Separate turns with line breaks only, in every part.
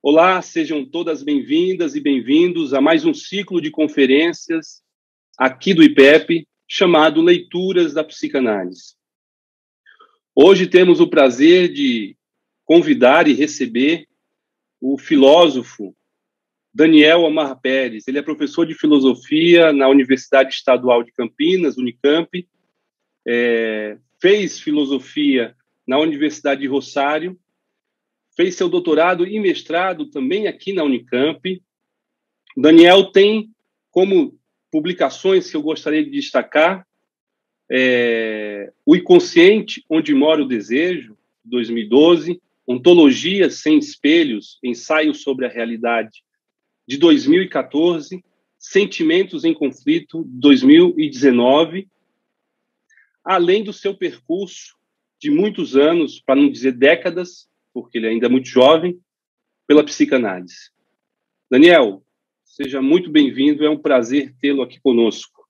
Olá, sejam todas bem-vindas e bem-vindos a mais um ciclo de conferências aqui do IPEP, chamado Leituras da Psicanálise. Hoje temos o prazer de convidar e receber o filósofo Daniel Omar Pérez. Ele é professor de filosofia na Universidade Estadual de Campinas, Unicamp, fez filosofia na Universidade de Rosário, fez seu doutorado e mestrado também aqui na Unicamp. Daniel tem como publicações que eu gostaria de destacar O Inconsciente, Onde Mora o Desejo, 2012, Ontologia Sem Espelhos, Ensaio sobre a Realidade, de 2014, Sentimentos em Conflito, 2019, além do seu percurso de muitos anos, para não dizer décadas, porque ele ainda é muito jovem, pela psicanálise. Daniel, seja muito bem-vindo, é um prazer tê-lo aqui conosco.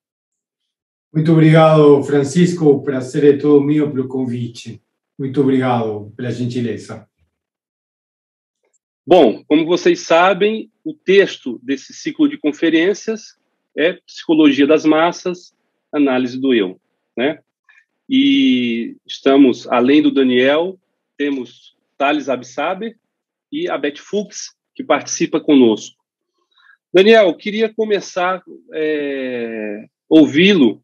Muito obrigado, Francisco, o prazer é todo meu pelo convite. Muito obrigado pela gentileza.
Bom, como vocês sabem, o texto desse ciclo de conferências é Psicologia das Massas, Análise do Eu, né? E estamos, além do Daniel, temos Thales Absaber e a Beth Fuchs, que participa conosco. Daniel, queria começar ouvi-lo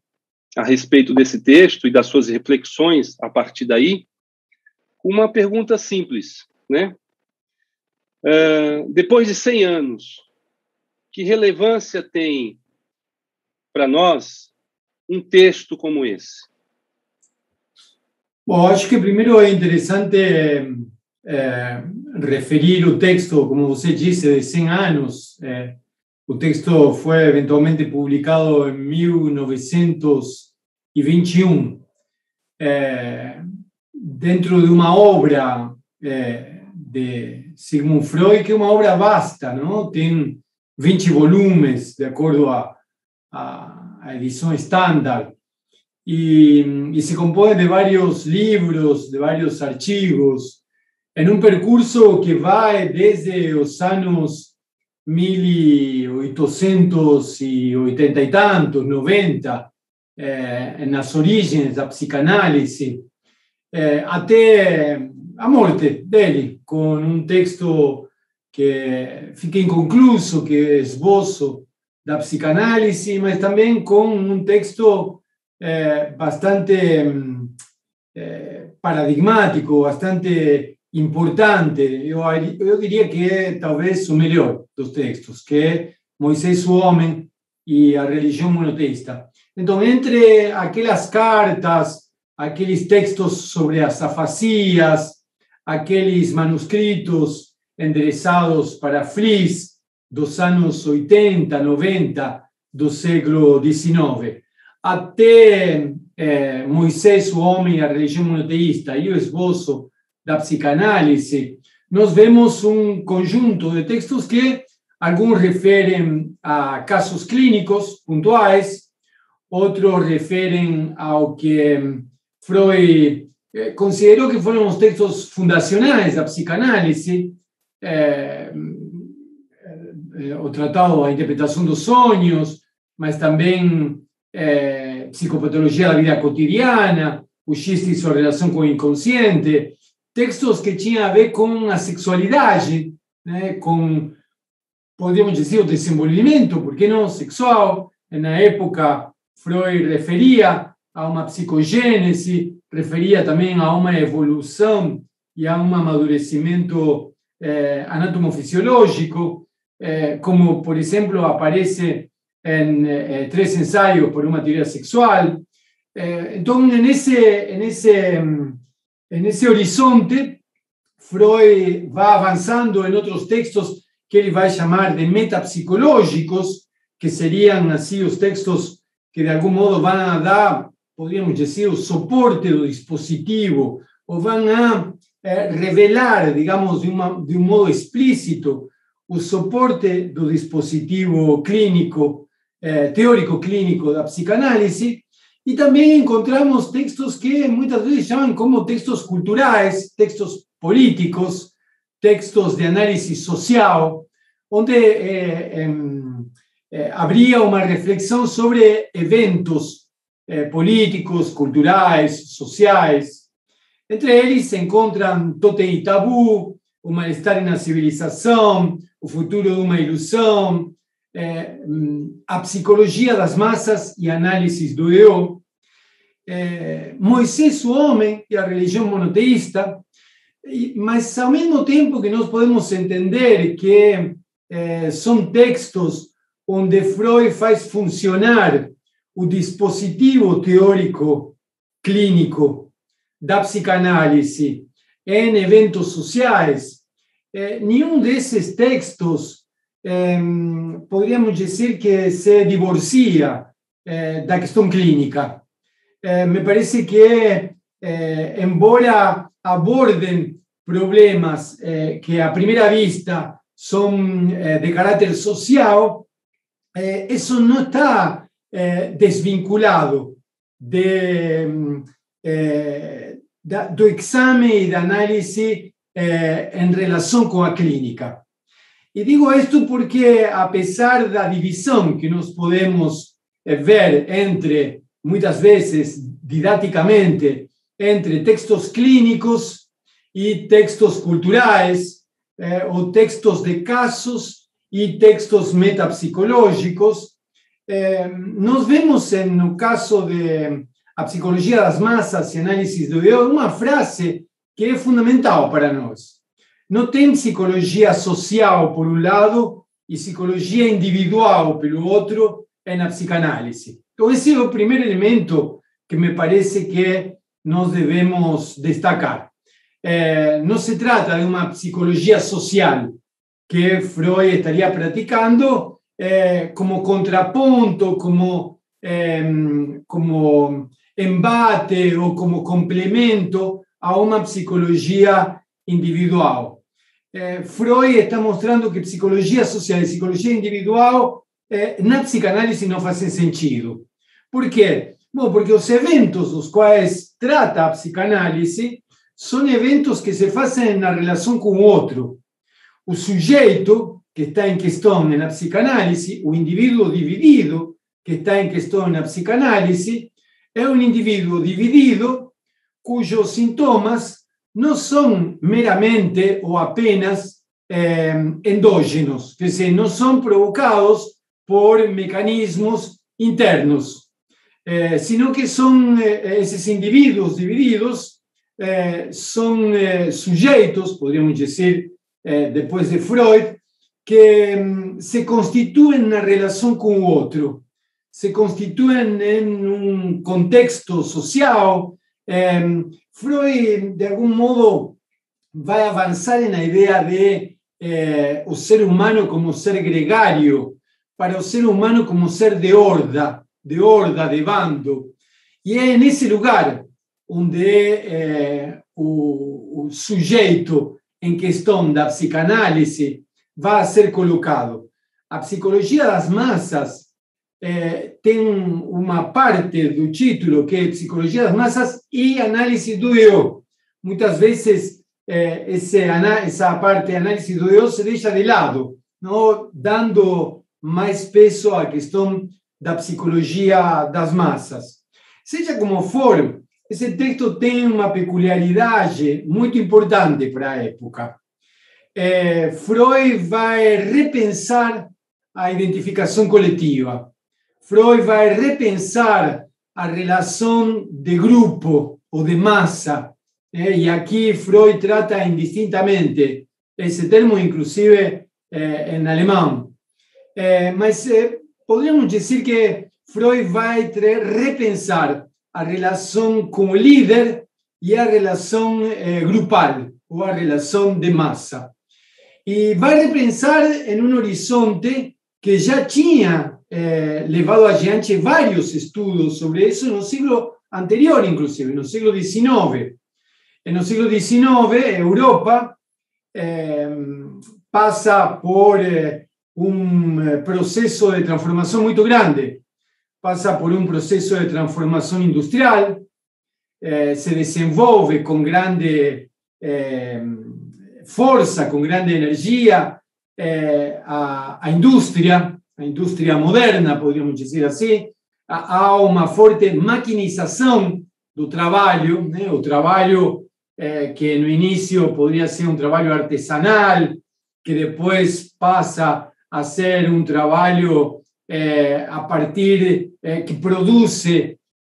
a respeito desse texto e das suas reflexões a partir daí, com uma pergunta simples, né? Depois de 100 anos, que relevância tem para nós um texto como esse?
Bom, acho que primeiro é interessante referir o texto, como você disse, de 100 anos. O texto foi eventualmente publicado em 1921, dentro de uma obra de Sigmund Freud, que é uma obra vasta, não? Tem 20 volumes, de acordo à edição estándar, e se compõe de vários livros, de vários artigos, em um percurso que vai desde os anos 1880 e tantos, 90, nas origens da psicanálise, até a morte dele, com um texto que fica inconcluso, que é esboço da psicanálise, mas também com um texto bastante paradigmático, bastante importante. Eu diria que é talvez o melhor dos textos, que é Moisés, o Homem e a Religião Monoteísta. Então, entre aquelas cartas, aqueles textos sobre as afazias, aqueles manuscritos endereçados para Fliess dos anos 80, 90 do século XIX, até Moisés, o Homem e a Religião Monoteísta e o esboço da psicanálise, nós vemos um conjunto de textos que alguns referem a casos clínicos pontuais, outros referem ao que Freud considerou que foram os textos fundacionais da psicanálise, o Tratado da Interpretação dos Sonhos, mas também Psicopatologia da Vida Cotidiana, o Xiste e sua relação com o inconsciente, textos que tinham a ver com a sexualidade, né, com, podemos dizer, o desenvolvimento, por que não, sexual. Na época, Freud referia a uma psicogênese, referia também a uma evolução e a um amadurecimento anatomofisiológico, como, por exemplo, aparece em 3 ensaios por uma teoria sexual. Então, nesse horizonte, Freud vai avançando em outros textos que ele vai chamar de metapsicológicos, que seriam assim os textos que de algum modo vão a dar, podríamos dizer, o suporte do dispositivo, ou vão a revelar, digamos, de um modo explícito, o suporte do dispositivo clínico, teórico clínico da psicanálise. E também encontramos textos que muitas vezes chamam como textos culturais, textos políticos, textos de análisis social, onde habría una reflexión sobre eventos políticos, culturales, sociales. Entre ellos se encuentran Totem y Tabú, O Malestar en la Civilización, O Futuro de una Ilusión, A Psicologia das Massas e Análisis do Eu, Moisés, o Homem e a Religião Monoteísta, mas ao mesmo tempo que nós podemos entender que são textos onde Freud faz funcionar o dispositivo teórico clínico da psicanálise em eventos sociais, nenhum desses textos poderíamos dizer que se divorcia da questão clínica. Me parece que, embora abordem problemas que à primeira vista são de caráter social, isso não está desvinculado do exame e da análise em relação com a clínica. E digo isto porque, apesar da divisão que nós podemos ver entre, muitas vezes, didaticamente, entre textos clínicos e textos culturais, ou textos de casos e textos metapsicológicos, nós vemos, no caso de A Psicologia das Massas e Análisis do Eu, uma frase que é fundamental para nós. Não tem psicologia social, por um lado, e psicologia individual, pelo outro, na psicanálise. Então, esse é o primeiro elemento que me parece que nós devemos destacar. Não se trata de uma psicologia social que Freud estaria praticando como contraponto, como embate ou como complemento a uma psicologia individual. Freud está mostrando que psicologia social e psicologia individual na psicanálise não fazem sentido. Por quê? Bom, porque os eventos dos quais trata a psicanálise são eventos que se fazem na relação com o outro. O sujeito que está em questão na psicanálise, o indivíduo dividido que está em questão na psicanálise, é um indivíduo dividido cujos sintomas não são meramente ou apenas endógenos, quer dizer, não são provocados por mecanismos internos, sino que são esses indivíduos divididos, são sujeitos, poderíamos dizer, depois de Freud, que se constituem na relação com o outro, se constituem em um contexto social. Freud, de algum modo, vai avançar na ideia de o ser humano como ser gregário, para o ser humano como ser de horda, de bando. E é nesse lugar onde o sujeito em questão da psicanálise vai ser colocado. A Psicologia das Massas tem uma parte do título que é Psicologia das Massas e Análise do Eu. Muitas vezes essa parte de análise do eu se deixa de lado, não dando mais peso à questão da psicologia das massas. Seja como for, esse texto tem uma peculiaridade muito importante para a época. Freud vai repensar a identificação coletiva. Freud vai repensar a relação de grupo ou de massa. E aqui Freud trata indistintamente esse termo, inclusive em alemão. Mas poderíamos dizer que Freud vai repensar a relação com o líder e a relação grupal, ou a relação de massa. E vai repensar em um horizonte que já tinha levado adiante vários estudos sobre isso no século anterior, inclusive, no século XIX. No século XIX, Europa passa por um processo de transformação muito grande. Passa por um processo de transformação industrial, se desenvolve com grande força, com grande energia, a indústria moderna, poderíamos dizer assim. Há uma forte maquinização do trabalho, né? O trabalho que no início poderia ser um trabalho artesanal, que depois passa a ser um trabalho a partir que produz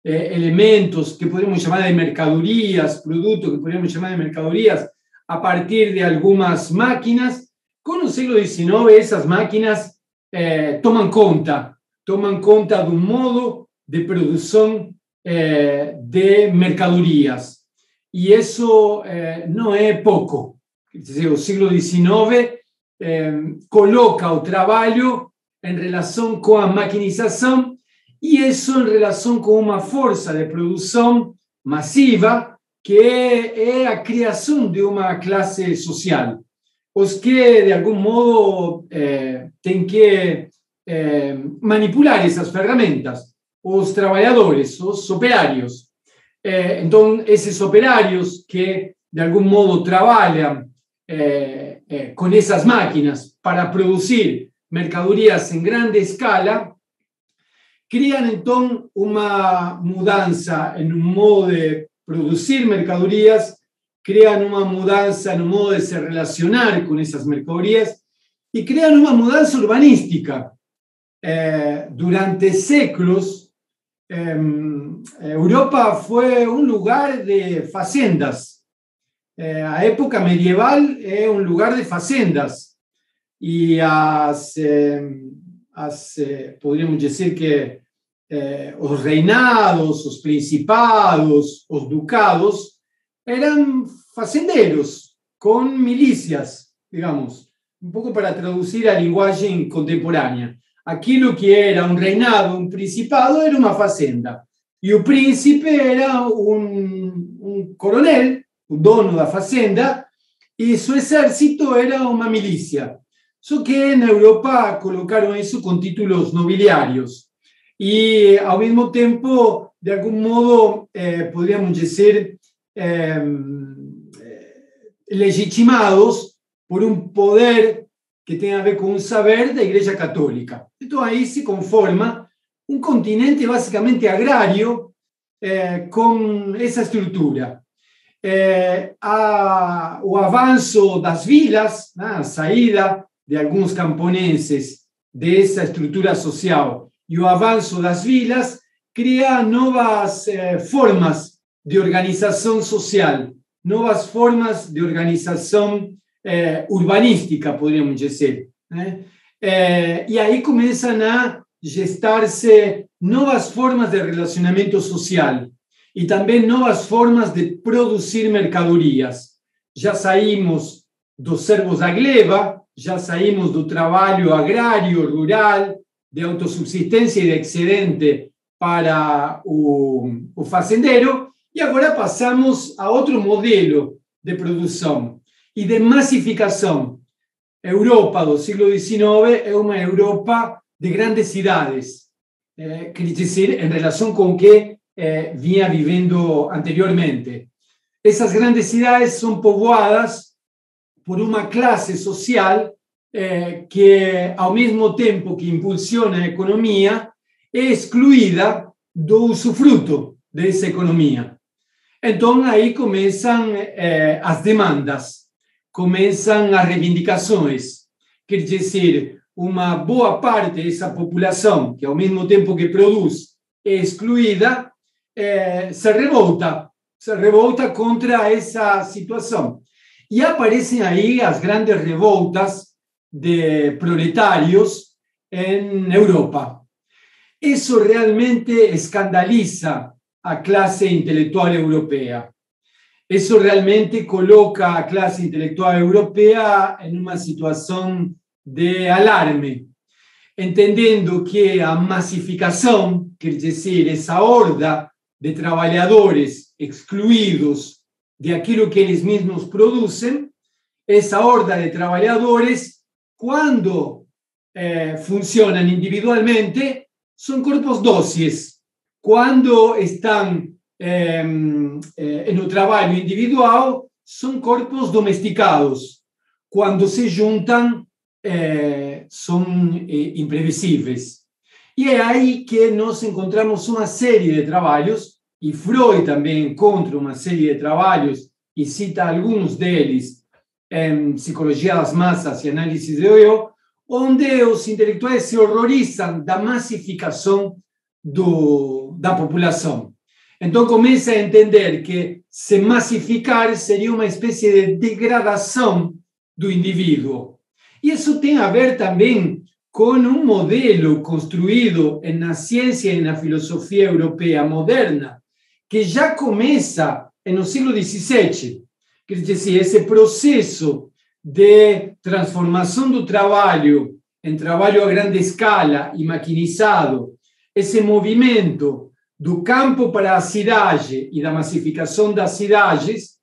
elementos que podemos chamar de mercadorias, produtos que podemos chamar de mercadorias, a partir de algumas máquinas. Com o século XIX, essas máquinas tomam conta de um modo de produção de mercadorias. E isso não é pouco. Quer dizer, o século XIX coloca o trabalho em relação com a maquinização e isso em relação com uma força de produção massiva que é a criação de uma classe social. Os que, de algum modo, têm que manipular essas ferramentas, os trabalhadores, os operários. Então, esses operários que, de algum modo, trabalham com essas máquinas para produzir mercadorias em grande escala, criam, então, uma mudança no modo de produzir mercadorias, criam uma mudança no modo de se relacionar com essas mercadorias e criam uma mudança urbanística. Durante séculos, Europa foi um lugar de fazendas. A época medieval é um lugar de fazendas. E poderíamos dizer que os reinados, os principados, os ducados eram fazendeiros com milícias, digamos, um pouco para traduzir a linguagem contemporânea. Aquilo que era um reinado, um principado, era uma fazenda. E o príncipe era um coronel, o dono da fazenda, e seu exército era uma milícia. Só que na Europa colocaram isso com títulos nobiliários. E, ao mesmo tempo, de algum modo, poderíamos dizer, legitimados por um poder que tem a ver com o saber da Igreja Católica. Então, aí se conforma um continente basicamente agrário com essa estrutura. O avanço das vilas, a saída de alguns camponeses dessa estrutura social e o avanço das vilas cria novas formas de organização social, novas formas de organização urbanística, poderíamos dizer, né? E aí começam a gestar-se novas formas de relacionamento social e também novas formas de produzir mercadorias. Já saímos dos servos da gleba, já saímos do trabalho agrário, rural, de autossubsistência e de excedente para o fazendeiro, e agora passamos a outro modelo de produção e de massificação. A Europa do século XIX é uma Europa de grandes cidades, quer dizer, em relação com o que vinha vivendo anteriormente. Essas grandes cidades são povoadas por uma classe social que, ao mesmo tempo que impulsiona a economia, é excluída do usufruto dessa economia. Então, aí começam as demandas, começam as reivindicações. Quer dizer, uma boa parte dessa população, que ao mesmo tempo que produz, é excluída, se revolta contra essa situação. E aparecem aí as grandes revoltas de proletários em Europa. Isso realmente escandaliza a classe intelectual europeia. Isso realmente coloca a classe intelectual europeia em uma situação de alarme, entendendo que a massificação, quer dizer, essa horda de trabalhadores excluídos de aquilo que eles mesmos produzem, essa horda de trabalhadores, quando funcionam individualmente, são corpos dóceis. Quando estão no trabalho individual, são corpos domesticados. cuando se juntan, son imprevisíveis. Y es ahí que nos encontramos una serie de trabajos, y Freud también encontra una serie de trabajos y cita algunos de ellos en Psicología das Massas y Análisis de Yo, onde os intelectuais se horrorizam da massificação da população. Então começa a entender que se massificar seria uma espécie de degradação do indivíduo. E isso tem a ver também com um modelo construído na ciência e na filosofia europeia moderna, que já começa no século XVII. Quer dizer, esse processo de transformação do trabalho em trabalho a grande escala e maquinizado, esse movimento do campo para a cidade e da massificação das cidades,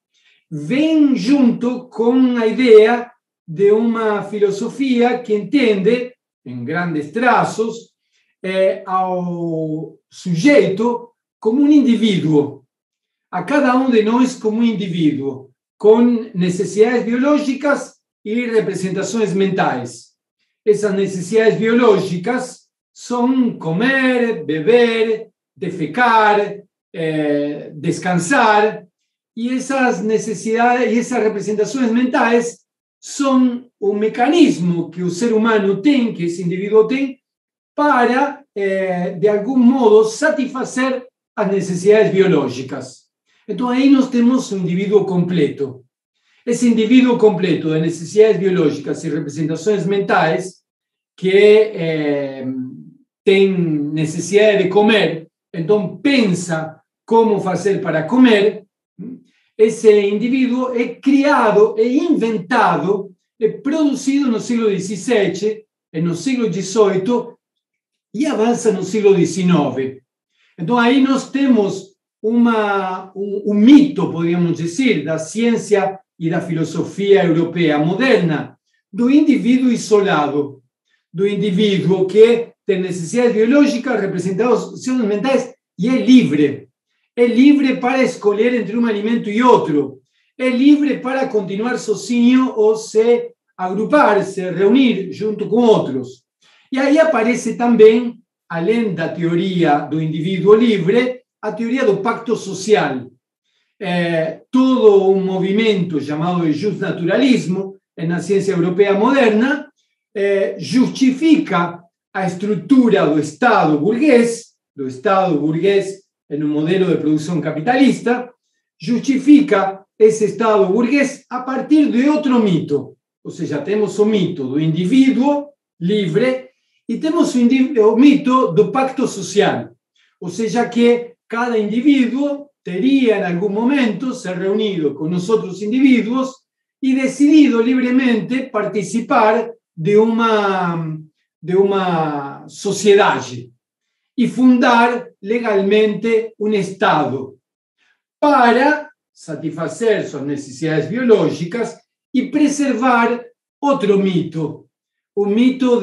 vem junto com a ideia de uma filosofia que entende, em grandes traços, ao sujeito como um indivíduo, a cada um de nós como um indivíduo, com necessidades biológicas e representações mentais. Essas necessidades biológicas são comer, beber, defecar, descansar, e essas necessidades e essas representações mentais são o mecanismo que o ser humano tem, que esse indivíduo tem, para, de algum modo, satisfazer as necessidades biológicas. Então, aí nós temos um indivíduo completo. Esse indivíduo completo de necessidades biológicas e representações mentais, que tem necessidade de comer, então pensa como fazer para comer, esse indivíduo é criado, é inventado, é produzido no século XVII, no século XVIII e avança no século XIX. Então, aí nós temos um mito, podríamos dizer, da ciência e da filosofia europeia moderna, do indivíduo isolado, do indivíduo que tem necessidades biológicas, representações mentais e é livre. É livre para escolher entre um alimento e outro. É livre para continuar sozinho ou se agrupar, se reunir junto com outros. E aí aparece também, além da teoria do indivíduo livre, a teoria do pacto social. Todo um movimento chamado de justnaturalismo, na ciência europeia moderna, justifica a estrutura do Estado burguês no modelo de produção capitalista, justifica esse Estado burguês a partir de outro mito. Ou seja, temos o mito do indivíduo livre e temos o mito do pacto social. Ou seja, que cada indivíduo teria, em algum momento, se reunido com os outros indivíduos e decidido livremente participar de uma sociedade e fundar legalmente um Estado para satisfazer suas necessidades biológicas e preservar outro mito, o mito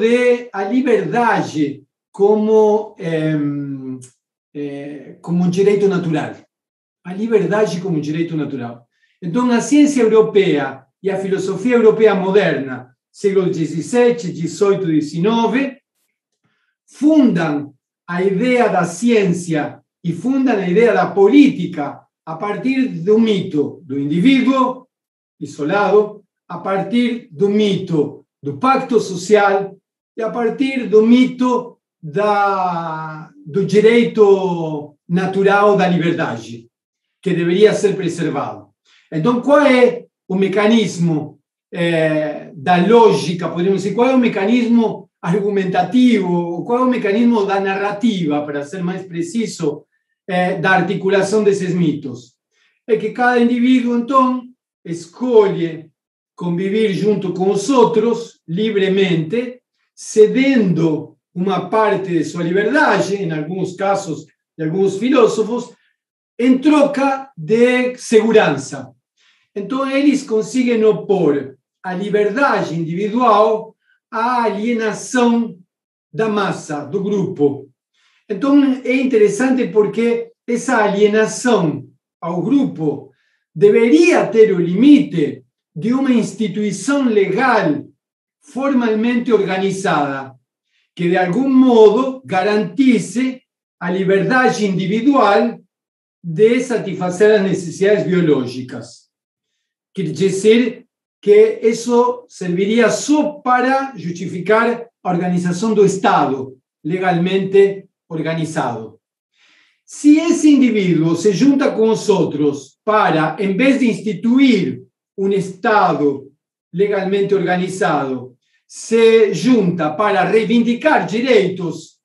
da liberdade como direito natural. A liberdade como direito natural. Então, a ciência europeia e a filosofia europeia moderna, século XVII, XVIII e XIX, fundam a ideia da ciência e fundam a ideia da política a partir do mito do indivíduo isolado, a partir do mito do pacto social e a partir do mito do direito natural da liberdade, que deveria ser preservado. Então, qual é o mecanismo da lógica, podemos dizer, qual é o mecanismo argumentativo, qual é o mecanismo da narrativa, para ser mais preciso, da articulação desses mitos? É que cada indivíduo, então, escolhe conviver junto com os outros, livremente, cedendo uma parte de sua liberdade, em alguns casos de alguns filósofos, em troca de segurança. Então, eles conseguem opor a liberdade individual à alienação da massa, do grupo. Então, é interessante porque essa alienação ao grupo deveria ter o limite de uma instituição legal formalmente organizada, que de algum modo garantisse a liberdade individual de satisfazer as necessidades biológicas. Quer dizer que isso serviria só para justificar a organização do Estado legalmente organizado. Se esse indivíduo se junta com os outros para, em vez de instituir um Estado legalmente organizado, se junta para reivindicar direitos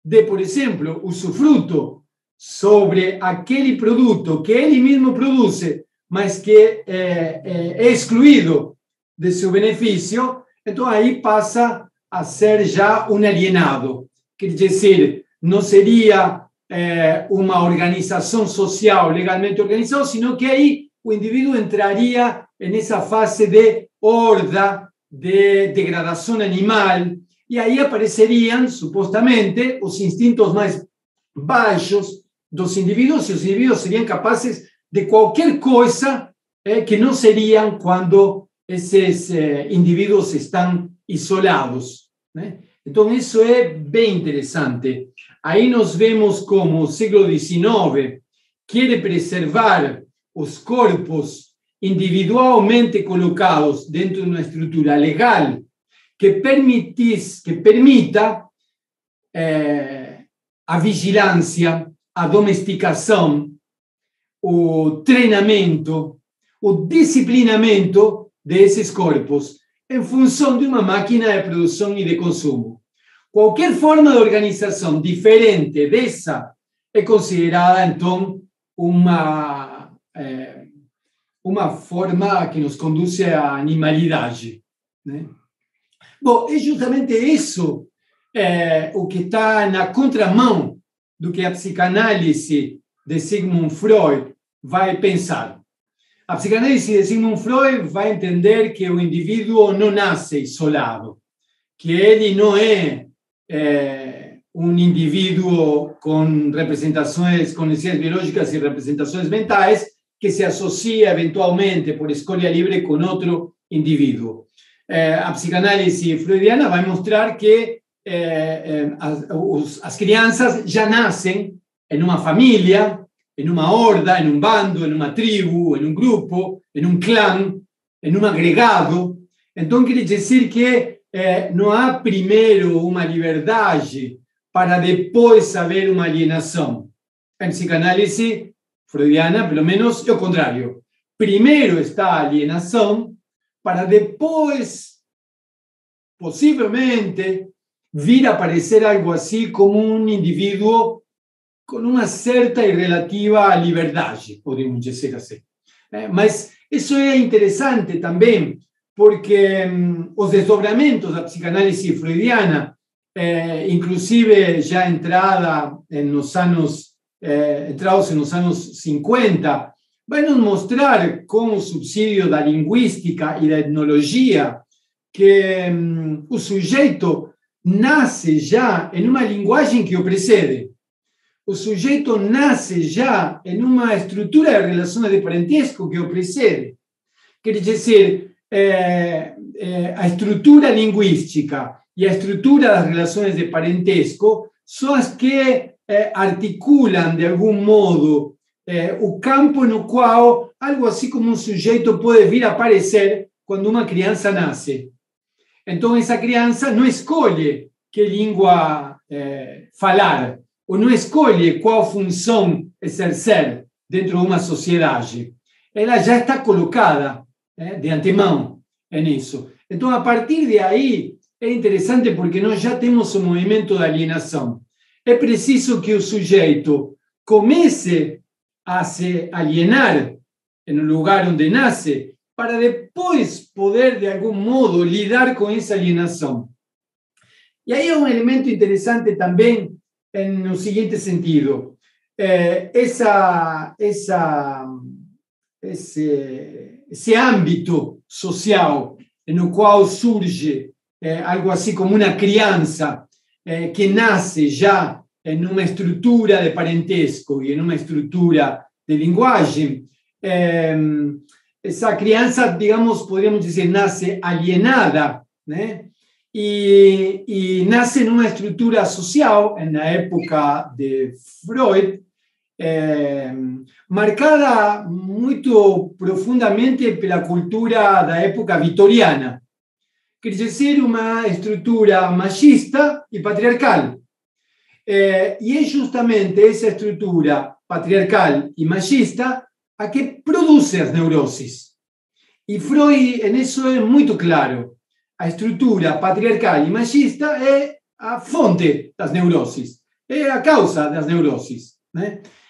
de, por exemplo, usufruto sobre aquele produto que ele mesmo produz, mas que é excluído de seu benefício, então aí passa a ser já um alienado. Quer dizer, não seria uma organização social legalmente organizada, sino que aí o indivíduo entraria nessa fase de horda, de degradação animal, e aí apareceriam, supostamente, os instintos mais baixos dos indivíduos, e os indivíduos seriam capazes de qualquer coisa que não seriam quando esses indivíduos estão isolados, né? Então, isso é bem interessante. Aí nós vemos como o século XIX quer preservar os corpos individualmente colocados dentro de uma estrutura legal que permita a vigilância, a domesticação, o treinamento, o disciplinamento desses corpos em função de uma máquina de produção e de consumo. Qualquer forma de organização diferente dessa é considerada, então, uma forma que nos conduz à animalidade, né? Bom, é justamente isso o que está na contramão do que a psicanálise de Sigmund Freud vai pensar. A psicanálise de Sigmund Freud vai entender que o indivíduo não nasce isolado, que ele não é um indivíduo com representações, com necessidades biológicas e representações mentais, que se associa eventualmente por escolha livre com outro indivíduo. A psicanálise freudiana vai mostrar que as crianças já nascem em uma família, em uma horda, em um bando, em uma tribo, em um grupo, em um clã, em um agregado. Então, quer dizer que não há primeiro uma liberdade para depois haver uma alienação. Em psicanálise freudiana, pelo menos, é o contrário. Primeiro está a alienação, para depois, possivelmente, vir a aparecer algo assim como um indivíduo com uma certa e relativa liberdade, podemos dizer assim. Mas isso é interessante também, porque os desdobramentos da psicanálise freudiana, inclusive já entrados nos anos 50, vai nos mostrar com o subsídio da linguística e da etnologia que o sujeito nasce já em uma linguagem que o precede. O sujeito nasce já em uma estrutura de relações de parentesco que o precede. Quer dizer, a estrutura linguística e a estrutura das relações de parentesco são as que articulam, de algum modo, o campo no qual algo assim como um sujeito pode vir a aparecer quando uma criança nasce. Então, essa criança não escolhe que língua falar, ou não escolhe qual função exercer dentro de uma sociedade. Ela já está colocada de antemão nisso. Então, a partir de aí, é interessante porque nós já temos o movimento da alienação. É preciso que o sujeito comece a se alienar no lugar onde nasce, para depois poder, de algum modo, lidar com essa alienação. E aí é um elemento interessante também no seguinte sentido. Esse âmbito social no qual surge algo assim como uma criança que nasce já em uma estrutura de parentesco e em uma estrutura de linguagem, esa crianza, digamos, podríamos decir, nace alienada, ¿no? Y nace en una estructura social, en la época de Freud, marcada muy profundamente por la cultura de la época victoriana. Quiere decir, una estructura machista y patriarcal. Y es justamente esa estructura patriarcal y machista a que produce las neurosis. Y Freud en eso es muy claro. A estrutura patriarcal y machista es a fonte das neurosis, es a causa das neurosis.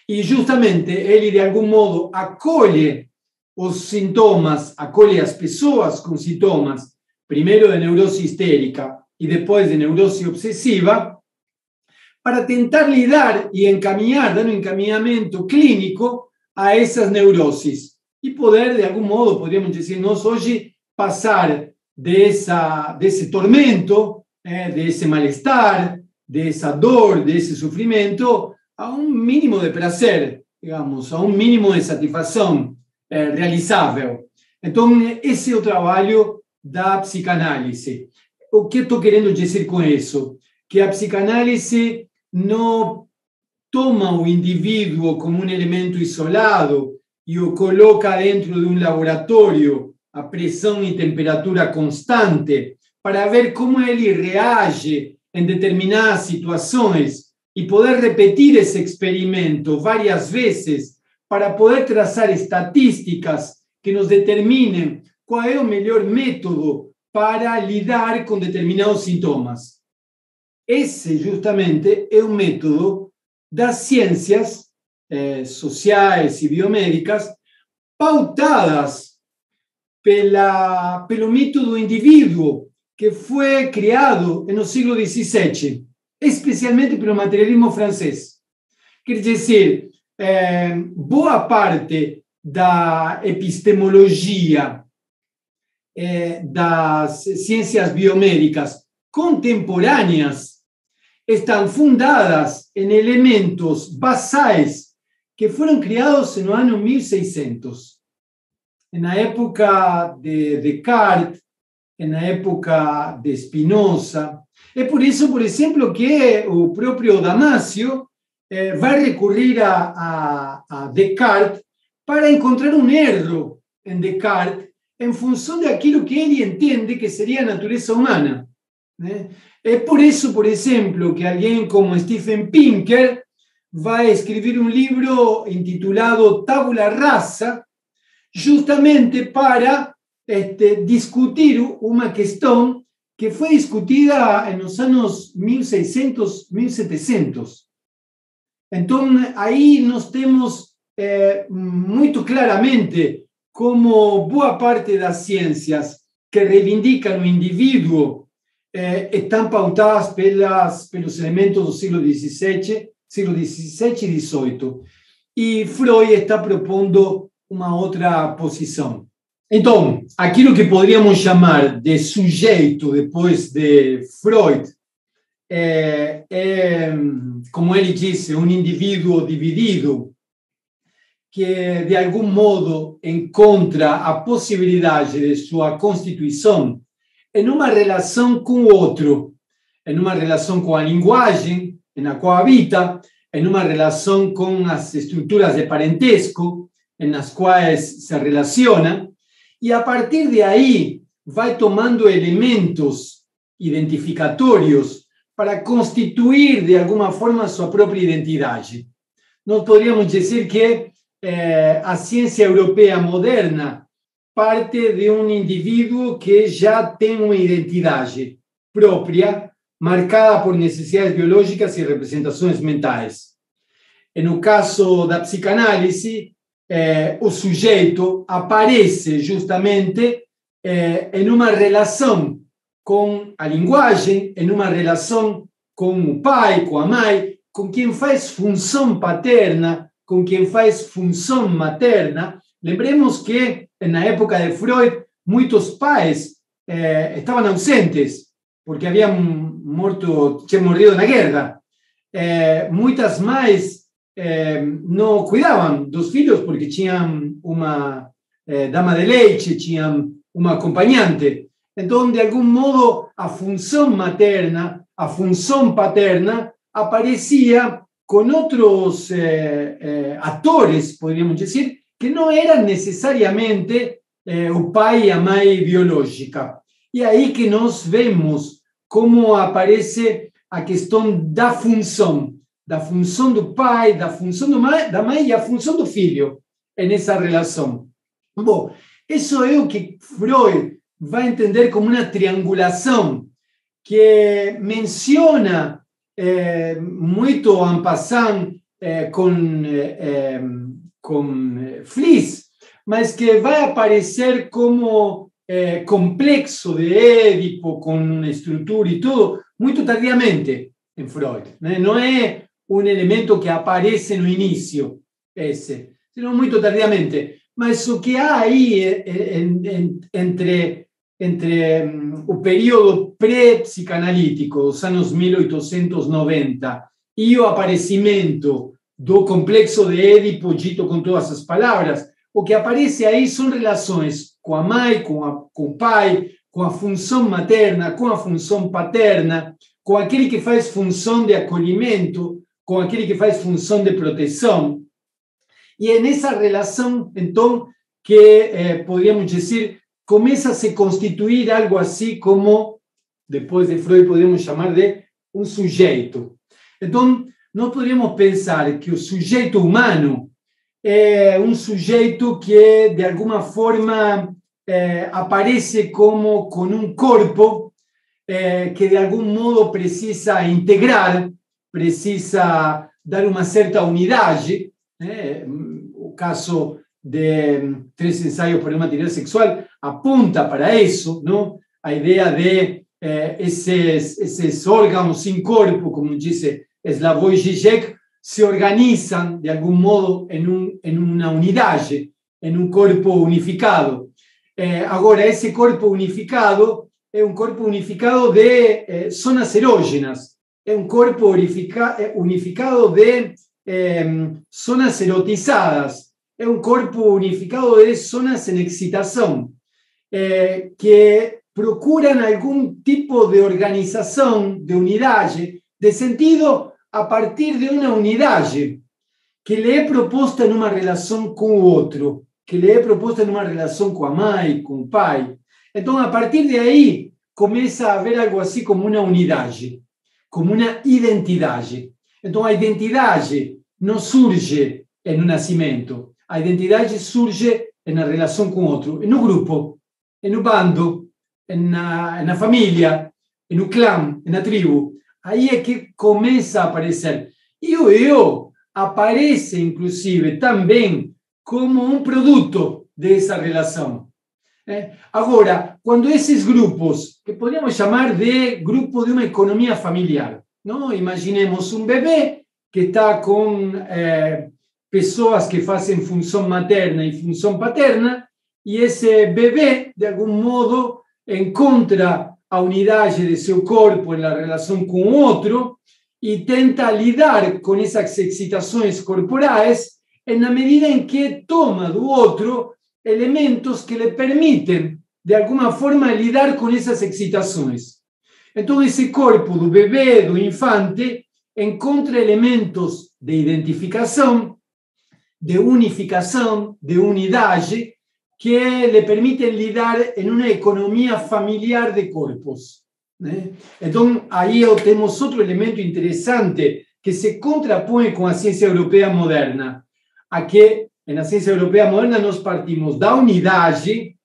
Y justamente él de algún modo acolhe os sintomas, acolhe as pessoas con sintomas, primero de neurosis histérica y después de neurosis obsesiva, para tentar lidar y encaminar, dar un encaminamiento clínico a esas neurosis y poder, de algún modo, podríamos decirnos hoy, pasar de ese tormento, de ese malestar, de esa dor, de ese sufrimiento, a un mínimo de placer, digamos, a un mínimo de satisfacción realizable. Entonces, ese es el trabajo da psicanálise. O que estou querendo dizer com isso? Que a psicanálise não toma o indivíduo como um elemento isolado e o coloca dentro de um laboratório a pressão e temperatura constante para ver como ele reage em determinadas situações e poder repetir esse experimento várias vezes para poder traçar estatísticas que nos determinem qual é o melhor método para lidar com determinados sintomas. Esse, justamente, é um método das ciências sociais e biomédicas pautadas pelo mito do indivíduo que foi criado no século XVII, especialmente pelo materialismo francês. Quer dizer, boa parte da epistemologia das ciências biomédicas contemporâneas estão fundadas em elementos basais que foram criados no ano 1600, na época de Descartes, na época de Spinoza. É por isso, por exemplo, que o próprio Damasio vai recorrer a Descartes para encontrar um erro em Descartes em função daquilo que ele entende que seria a natureza humana. É por isso, por exemplo, que alguém como Steven Pinker vai escrever um livro intitulado Tabula Rasa, justamente para discutir uma questão que foi discutida nos anos 1600, 1700. Então, aí nós temos muito claramente como boa parte das ciências que reivindicam o indivíduo estão pautadas pelos elementos do século XVII e XVIII. E Freud está propondo uma outra posição. Então, aquilo que poderíamos chamar de sujeito depois de Freud como ele disse, um indivíduo dividido que, de algum modo, encontra a possibilidade de sua constituição em uma relação com o outro, em uma relação com a linguagem na qual habita, em uma relação com as estruturas de parentesco nas quais se relaciona, e a partir de aí vai tomando elementos identificatórios para constituir de alguma forma sua própria identidade. Nós poderíamos dizer que a ciência europeia moderna parte de um indivíduo que já tem uma identidade própria, marcada por necessidades biológicas e representações mentais. E no caso da psicanálise, o sujeito aparece justamente em uma relação com a linguagem, em uma relação com o pai, com a mãe, com quem faz função paterna, com quem faz função materna. Lembremos que, na época de Freud, muitos pais estavam ausentes, porque tinham morrido na guerra. Muitas mães não cuidavam dos filhos porque tinham uma dama de leite, tinha uma acompanhante. Então, de algum modo, a função materna, a função paterna, aparecia com outros atores, poderíamos dizer, que não eram necessariamente o pai e a mãe biológica. E aí que nós vemos como aparece a questão da função do pai, da função da mãe e a função do filho nessa relação. Bom, isso é o que Freud vai entender como uma triangulação que menciona muito en passant com Fliss, mas que vai aparecer como complexo de Édipo, com uma estrutura e tudo, muito tardiamente em Freud. Não é um elemento que aparece no início, senão muito tardiamente. Mas o que há aí entre o período pré-psicanalítico dos anos 1890 e o aparecimento do complexo de Édipo, dito com todas as palavras, o que aparece aí são relações com a mãe, com o pai, com a função materna, com a função paterna, com aquele que faz função de acolhimento, com aquele que faz função de proteção. E é nessa relação, então, que poderíamos dizer, começa a se constituir algo assim como, depois de Freud, podemos chamar de um sujeito. Então, nós poderíamos pensar que o sujeito humano é um sujeito que, de alguma forma, aparece como com um corpo que, de algum modo, precisa integrar, precisa dar uma certa unidade. O caso de 3 ensaios por uma teoria sexual apunta para isso, não? A ideia de esses órgãos sem corpo, como disse Slavoj Žižek, se organizam, de algum modo, em uma unidade, em um corpo unificado. Agora, esse corpo unificado é um corpo unificado de zonas erógenas, é um corpo unificado de zonas erotizadas, é um corpo unificado de zonas em excitação, que procuram algum tipo de organização, de unidade, de sentido a partir de uma unidade que lhe é proposta numa relação com o outro, que lhe é proposta numa relação com a mãe, com o pai. Então, a partir de aí, começa a haver algo assim como uma unidade, como uma identidade. Então, a identidade não surge no nascimento, a identidade surge na relação com o outro, no grupo, no bando, na família, no clã, na tribo. Aí é que começa a aparecer. E o eu aparece, inclusive, também como um produto dessa relação. Agora, quando esses grupos, que podemos chamar de grupo de uma economia familiar, não? Imaginemos um bebê que está com pessoas que fazem função materna e função paterna, e esse bebê, de algum modo, encontra a unidade de seu corpo na relação com o outro e tenta lidar com essas excitações corporais na medida em que toma do outro elementos que lhe permitem, de alguma forma, lidar com essas excitações. Então, esse corpo do bebê, do infante, encontra elementos de identificação, de unificação, de unidade, que lhe permitem lidar em uma economia familiar de corpos. Então, aí temos outro elemento interessante que se contrapõe com a ciência europeia moderna. Aqui, na ciência europeia moderna, nós partimos da unidade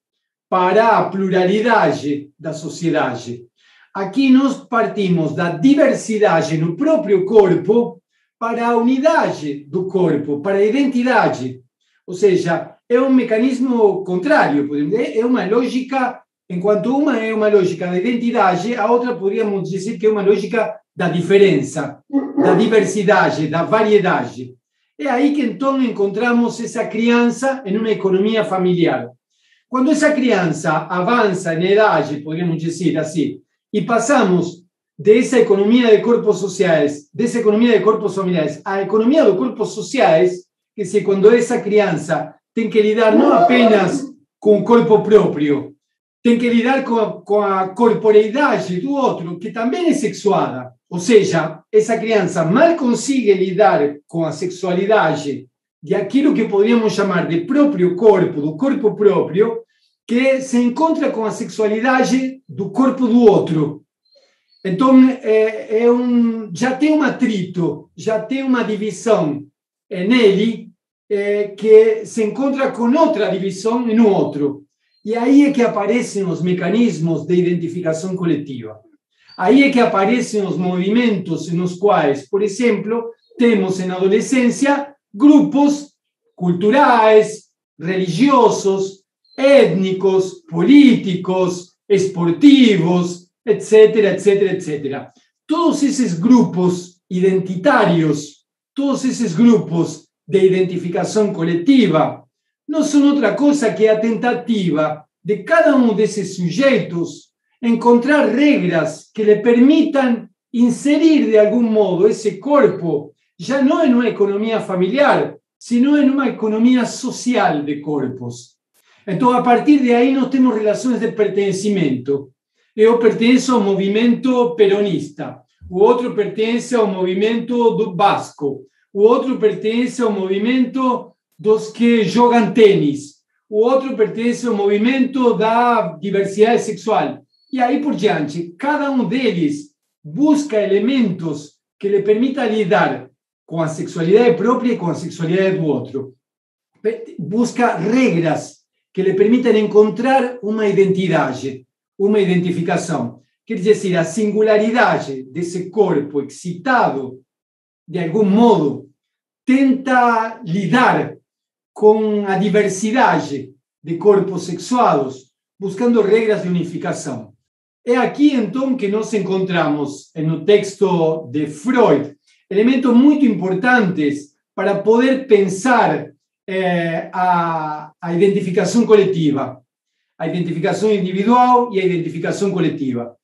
para a pluralidade da sociedade. Aqui nós partimos da diversidade no próprio corpo para a unidade do corpo, para a identidade. Ou seja, é um mecanismo contrário, é uma lógica, enquanto uma é uma lógica da identidade, a outra poderíamos dizer que é uma lógica da diferença, da diversidade, da variedade. É aí que então encontramos essa criança em uma economia familiar. Quando essa criança avança em idade, poderíamos dizer assim, e passamos dessa economia de corpos sociais, dessa economia de corpos familiares, à economia de corpos sociais, que se quando essa criança tem que lidar não apenas com o corpo próprio, tem que lidar com a corporeidade do outro, que também é sexuada. Ou seja, essa criança mal consegue lidar com a sexualidade de aquilo que poderíamos chamar de próprio corpo, do corpo próprio, que se encontra com a sexualidade do corpo do outro. Então, já tem um atrito, já tem uma divisão nele, que se encontra com outra divisão no outro. E aí é que aparecem os mecanismos de identificação coletiva. Aí é que aparecem os movimentos nos quais, por exemplo, temos na adolescência grupos culturais, religiosos, étnicos, políticos, esportivos, etc., etc., etc. Todos esses grupos identitários, todos esses grupos de identificação coletiva, não são outra coisa que a tentativa de cada um desses sujeitos encontrar regras que lhe permitam inserir de algum modo esse corpo, já não em uma economia familiar, sino em uma economia social de corpos. Então, a partir de aí, nós temos relações de pertencimento. Eu pertenço ao movimento peronista, o outro pertence ao movimento do Vasco, o outro pertence ao movimento dos que jogam tênis, o outro pertence ao movimento da diversidade sexual. E aí por diante, cada um deles busca elementos que lhe permitam lidar com a sexualidade própria e com a sexualidade do outro. Busca regras que lhe permitam encontrar uma identidade, uma identificação. Quer dizer, a singularidade desse corpo excitado, de algum modo, tenta lidar com a diversidade de corpos sexuados, buscando regras de unificação. É aqui, então, que nós encontramos, no texto de Freud, elementos muito importantes para poder pensar a identificação coletiva, a identificação individual e a identificação coletiva.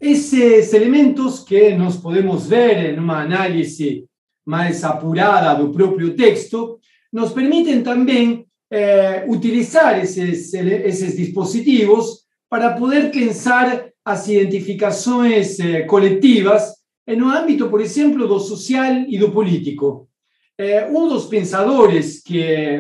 Esses elementos que nós podemos ver em uma análise mais apurada do próprio texto, nos permitem também utilizar esses dispositivos para poder pensar as identificações coletivas no âmbito, por exemplo, do social e do político. Dos pensadores,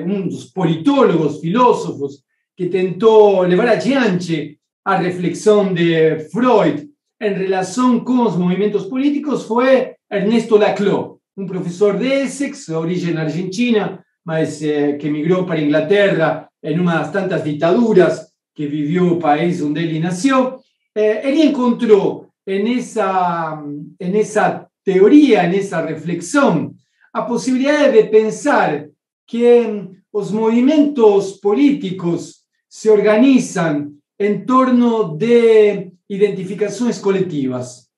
dos politólogos, filósofos, que tentou levar adiante a reflexão de Freud em relação com os movimentos políticos foi Ernesto Laclau, professor de Essex, de origem argentina, mas que migrou para a Inglaterra em uma das tantas ditaduras que viveu o país onde ele nasceu. Ele encontrou nessa teoria, nessa reflexão, a possibilidade de pensar que os movimentos políticos se organizam em torno de identificações coletivas.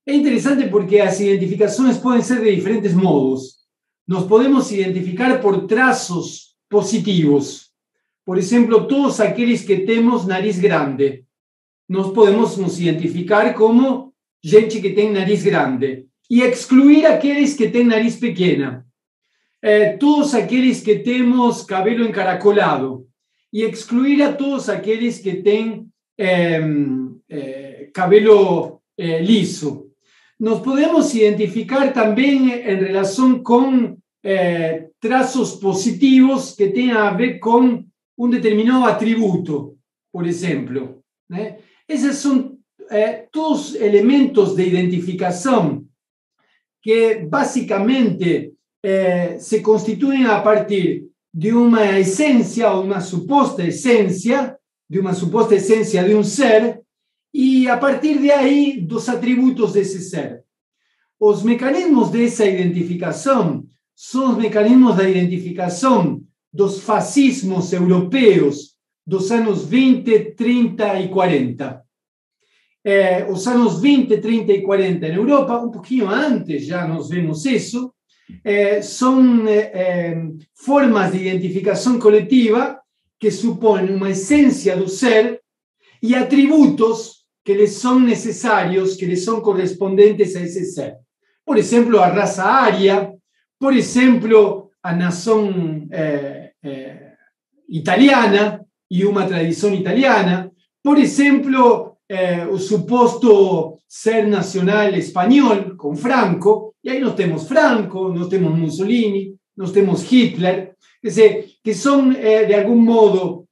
É interessante porque as identificações podem ser de diferentes modos. Nos podemos identificar por traços positivos. Por exemplo, todos aqueles que temos nariz grande. Nós podemos nos identificar como gente que tem nariz grande e excluir aqueles que têm nariz pequena. Todos aqueles que temos cabelo encaracolado e excluir a todos aqueles que têm cabelo liso. Nos podemos identificar também em relação com traços positivos que tenham a ver com um determinado atributo, por exemplo. Né? Esses são todos elementos de identificação que, basicamente, se constituem a partir de uma essência ou uma suposta essência, de um ser, e a partir de aí dos atributos desse ser. Os mecanismos dessa identificação são os mecanismos da identificação dos fascismos europeus dos anos 20, 30 e 40. Os anos 20, 30 e 40 na Europa, um pouquinho antes já nós vemos isso, são formas de identificação coletiva que supõem uma essência do ser e atributos que lhes são necessários, que lhes são correspondentes a esse ser. Por exemplo, a raça ária, por exemplo, a nação italiana, e uma tradição italiana. Por exemplo, o suposto ser nacional espanhol com Franco, e aí nós temos Franco, nós temos Mussolini, nós temos Hitler, quer dizer, que são, de algum modo,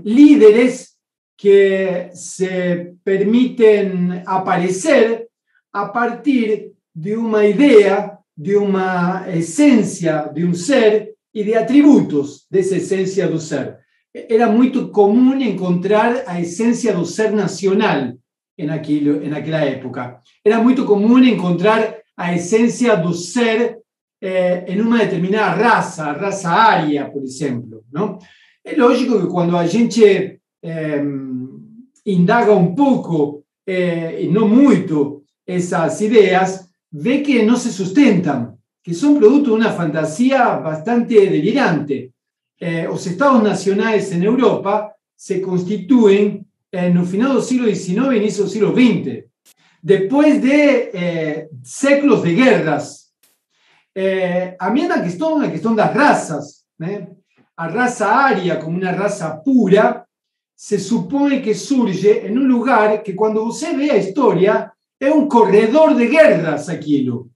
líderes que se permitem aparecer a partir de uma ideia, de uma essência de um ser e de atributos dessa essência do ser. Era muito comum encontrar a essência do ser nacional naquela época. Era muito comum encontrar a essência do ser em uma determinada raça, a raça ária, por exemplo. Não? É lógico que quando a gente indaga um pouco, e não muito, essas ideias, vê que não se sustentam, que são produto de uma fantasia bastante delirante. Os estados nacionais em Europa se constituem no final do século XIX e início do século XX, depois de séculos de guerras. A minha questão é a questão das raças, né? A raça ária, como uma raça pura, se supõe que surge em um lugar que, quando você vê a história, é um corredor de guerras aquilo.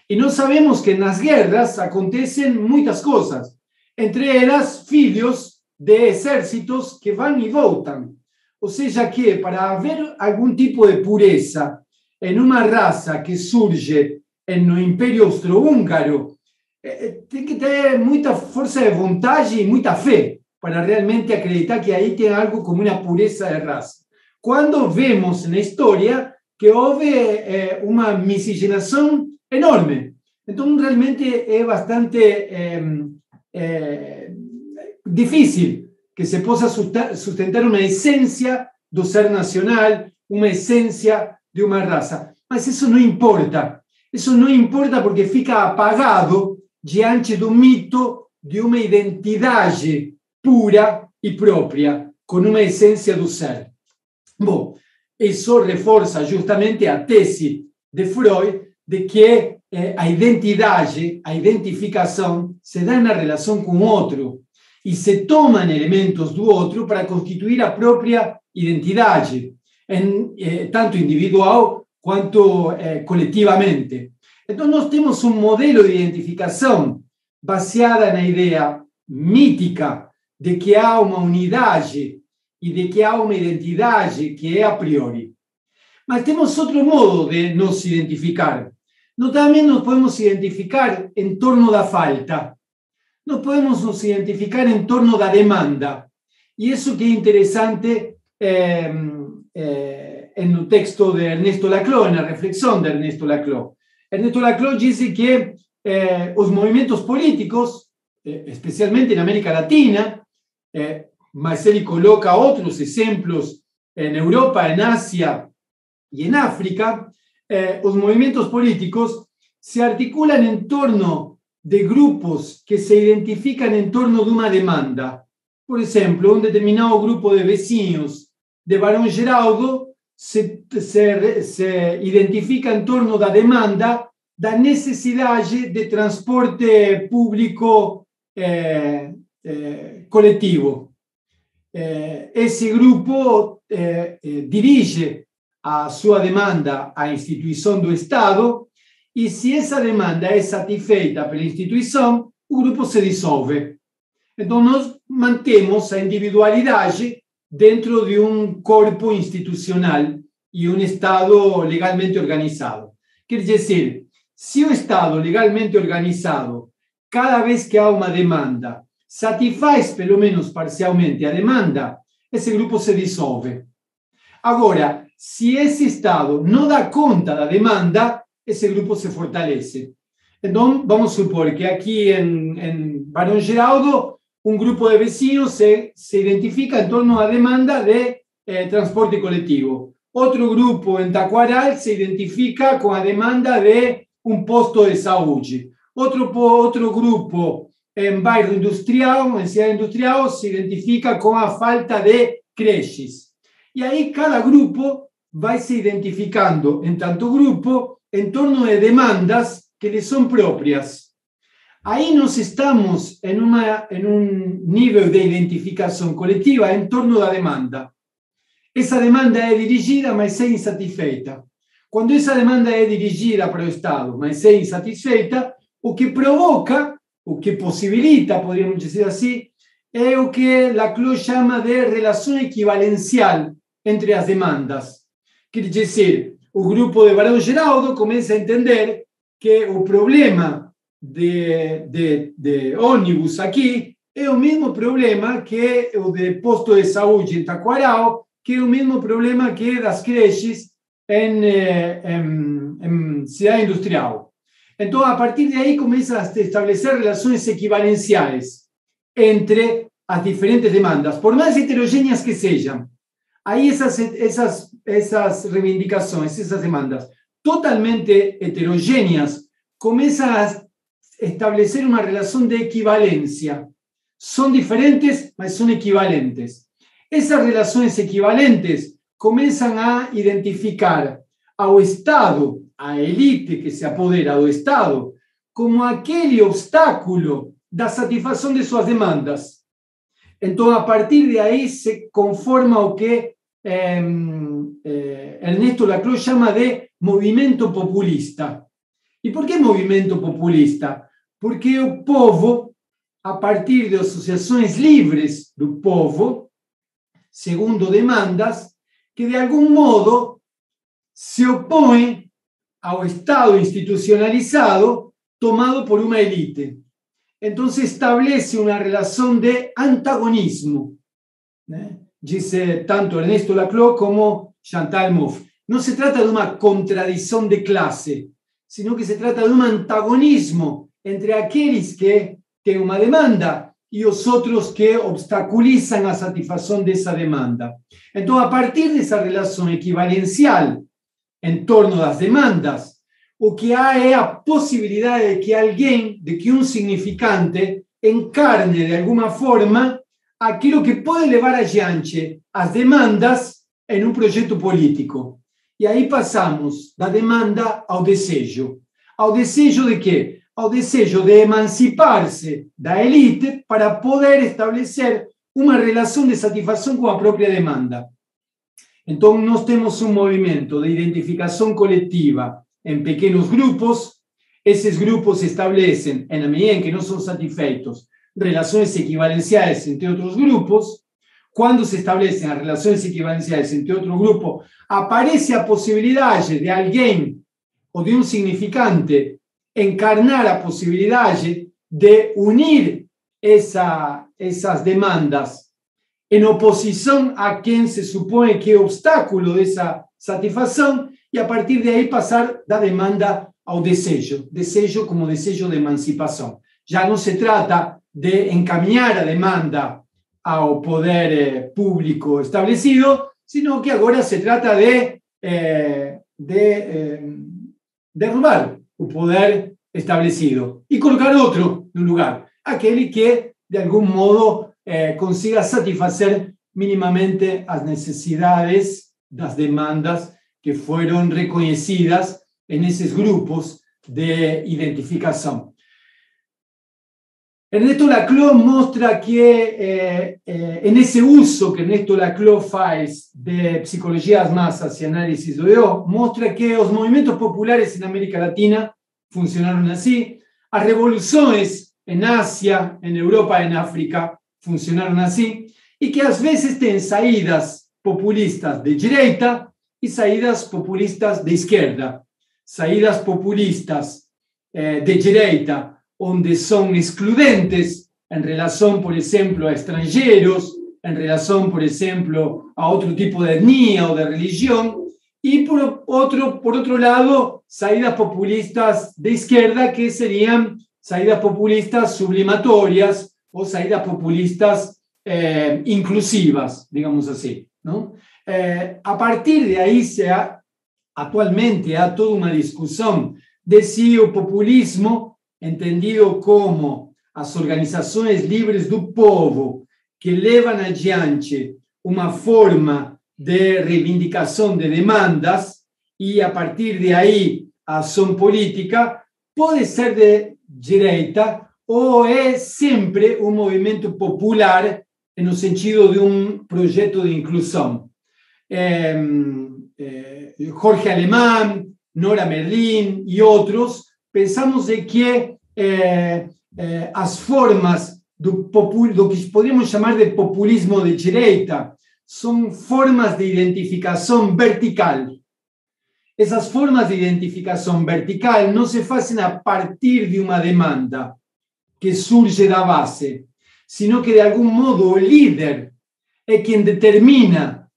E nós sabemos que nas guerras acontecem muitas coisas, entre elas filhos de exércitos que vão e voltam. Ou seja, que para haver algum tipo de pureza em uma raça que surge no Império Austro-Húngaro, tem que ter muita força de vontade e muita fé para realmente acreditar que aí tem algo como uma pureza de raça. Quando vemos na história que houve uma miscigenação enorme. Então, realmente é bastante difícil que se possa sustentar uma essência do ser nacional, uma essência de uma raça. Mas isso não importa. Isso não importa porque fica apagado diante do mito de uma identidade pura e própria, com uma essência do ser. Bom, isso reforça justamente a tese de Freud de que a identidade, a identificação, se dá na relação com o outro e se tomam elementos do outro para constituir a própria identidade, tanto individual quanto coletivamente. Então, nós temos um modelo de identificação baseada na ideia mítica de que há uma unidade e de que há uma identidade que é a priori. Mas temos outro modo de nos identificar. Nós também nos podemos identificar em torno da falta. Nós podemos nos identificar em torno da demanda. E isso que é interessante no texto de Ernesto Laclau, na reflexão de Ernesto Laclau. Ernesto Laclau diz que os movimentos políticos, especialmente na América Latina, mas ele coloca outros exemplos em Europa, em Ásia e em África, os movimentos políticos se articulam em torno de grupos que se identificam em torno de uma demanda. Por exemplo, um determinado grupo de vecinos de Barão Geraldo se identifica em torno da demanda da necessidade de transporte público coletivo. Esse grupo dirige a sua demanda à instituição do Estado e, se essa demanda é satisfeita pela instituição, o grupo se dissolve. Então, nós mantemos a individualidade dentro de um corpo institucional e um Estado legalmente organizado. Quer dizer, se o Estado legalmente organizado, cada vez que há uma demanda, satisfaz pelo menos parcialmente a demanda, esse grupo se dissolve. Agora, se esse Estado não dá conta da demanda, esse grupo se fortalece. Então, vamos supor que aqui em Barão Geraldo, um grupo de vecinos se identifica em torno da demanda de transporte coletivo. Outro grupo em Taquaral se identifica com a demanda de um posto de saúde. Outro grupo em bairro industrial, em cidade industrial, se identifica com a falta de creches. E aí cada grupo vai se identificando, em tanto grupo, em torno de demandas que lhe são próprias. Ahí nos estamos en un nivel de identificación colectiva en torno a la demanda. Esa demanda è dirigida, ma è insatisfeita. Quando essa demanda è dirigida para o Estado, mas é insatisfeita, o que provoca, o que possibilita, podríamos dizer assim, é o que Laclau chama de relação equivalencial entre as demandas. Quer dizer, o grupo de Barão Geraldo começa a entender que o problema de ônibus aqui é o mesmo problema que o de posto de saúde em Taquarao, que é o mesmo problema que das creches em cidade industrial. Então, a partir de aí, começa a estabelecer relações equivalenciais entre as diferentes demandas, por mais heterogêneas que sejam. Aí essas reivindicações, essas demandas totalmente heterogêneas, começam a establecer uma relação de equivalência. São diferentes, mas são equivalentes. Essas relações equivalentes começam a identificar ao Estado, a elite que se apodera do Estado, como aquele obstáculo da satisfação de suas demandas. Então, a partir de aí, se conforma o que Ernesto Laclau chama de movimento populista. E por que movimento populista? Porque o povo, a partir de associações livres do povo, segundo demandas, que de algum modo se opõem ao Estado institucionalizado tomado por uma elite. Então, se estabelece uma relação de antagonismo, né? Dice tanto Ernesto Laclau como Chantal Mouffe. Não se trata de uma contradição de classe, sino que se trata de um antagonismo entre aqueles que têm uma demanda e os outros que obstaculizam a satisfação dessa demanda. Então, a partir dessa relação equivalencial em torno das demandas, o que há é a possibilidade de que um significante encarne de alguma forma aquilo que pode levar adiante as demandas em um projeto político. E aí passamos da demanda ao desejo. Ao desejo de quê? Ao desejo de emancipar-se da elite para poder estabelecer uma relação de satisfação com a própria demanda. Então, nós temos um movimento de identificação coletiva em pequenos grupos. Esses grupos estabelecem, na medida em que não são satisfeitos, relações equivalenciais entre outros grupos. Quando se establecem as relações equivalenciais entre outro grupo, aparece a possibilidade de alguém ou de um significante encarnar a possibilidade de unir essas demandas em oposição a quem se supõe que é obstáculo dessa satisfação e, a partir de aí, passar da demanda ao desejo. Desejo como desejo de emancipação. Já não se trata de encaminhar a demanda ao poder público estabelecido, sino que agora se trata de derrubar o poder estabelecido e colocar outro no lugar, aquele que, de algum modo, consiga satisfazer minimamente as necessidades das demandas que foram reconhecidas nesses grupos de identificação. Ernesto Laclau mostra que, nesse uso que Ernesto Laclau faz de psicologia das massas e análise do eu, mostra que os movimentos populares na América Latina funcionaram assim, as revoluções em Ásia, em Europa, em África funcionaram assim, e que às vezes têm saídas populistas de direita e saídas populistas de esquerda. Saídas populistas de direita, onde são excludentes em relação, por exemplo, a estrangeiros, em relação, por exemplo, a outro tipo de etnia ou de religião, e, por outro lado, saídas populistas de esquerda, que seriam saídas populistas sublimatórias ou saídas populistas inclusivas, digamos assim, não? A partir de aí, atualmente, há toda uma discussão de se o populismo, entendido como as organizações livres do povo que levam adiante uma forma de reivindicação de demandas e, a partir de aí, a ação política, pode ser de direita ou é sempre um movimento popular no sentido de um projeto de inclusão? Jorge Alemán, Nora Merlin e outros, pensamos de que as formas do que podemos chamar de populismo de direita são formas de identificação vertical. Essas formas de identificação vertical não se fazem a partir de uma demanda que surge da base, sino que, de algum modo, o líder é quem determina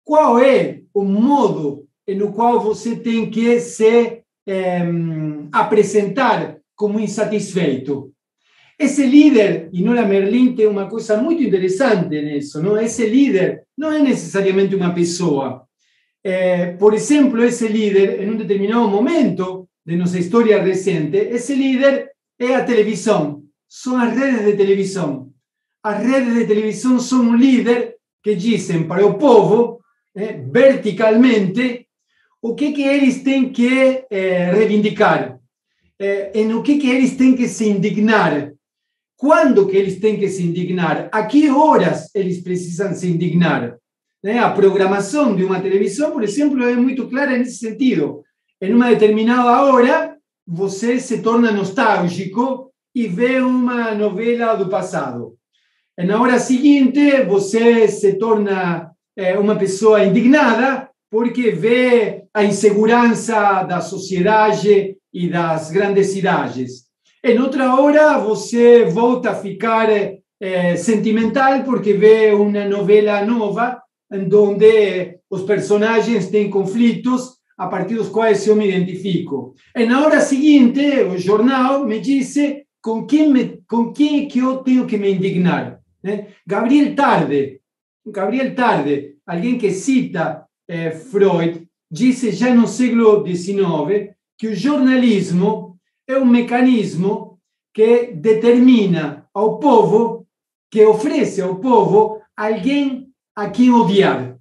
qual é o modo no qual você tem que se apresentar como insatisfeito. Esse líder, e Nora Merlin tem uma coisa muito interessante nisso, não? Esse líder não é necessariamente uma pessoa. Por exemplo, esse líder, em um determinado momento de nossa história recente, esse líder é a televisão, são as redes de televisão. As redes de televisão são um líder que dizem para o povo, verticalmente, o que eles têm que reivindicar, no que eles têm que se indignar, quando que eles têm que se indignar, a que horas eles precisam se indignar. A programação de uma televisão, por exemplo, é muito clara nesse sentido. Em uma determinada hora, você se torna nostálgico e vê uma novela do passado. Na hora seguinte, você se torna uma pessoa indignada porque vê a insegurança da sociedade e das grandes cidades. Em outra hora, você volta a ficar sentimental porque vê uma novela nova onde os personagens têm conflitos a partir dos quais eu me identifico. E na hora seguinte, o jornal me diz com quem que eu tenho que me indignar. Gabriel Tarde, alguém que cita Freud, disse já no século XIX que o jornalismo é um mecanismo que determina ao povo, que oferece ao povo alguém a quem odiar.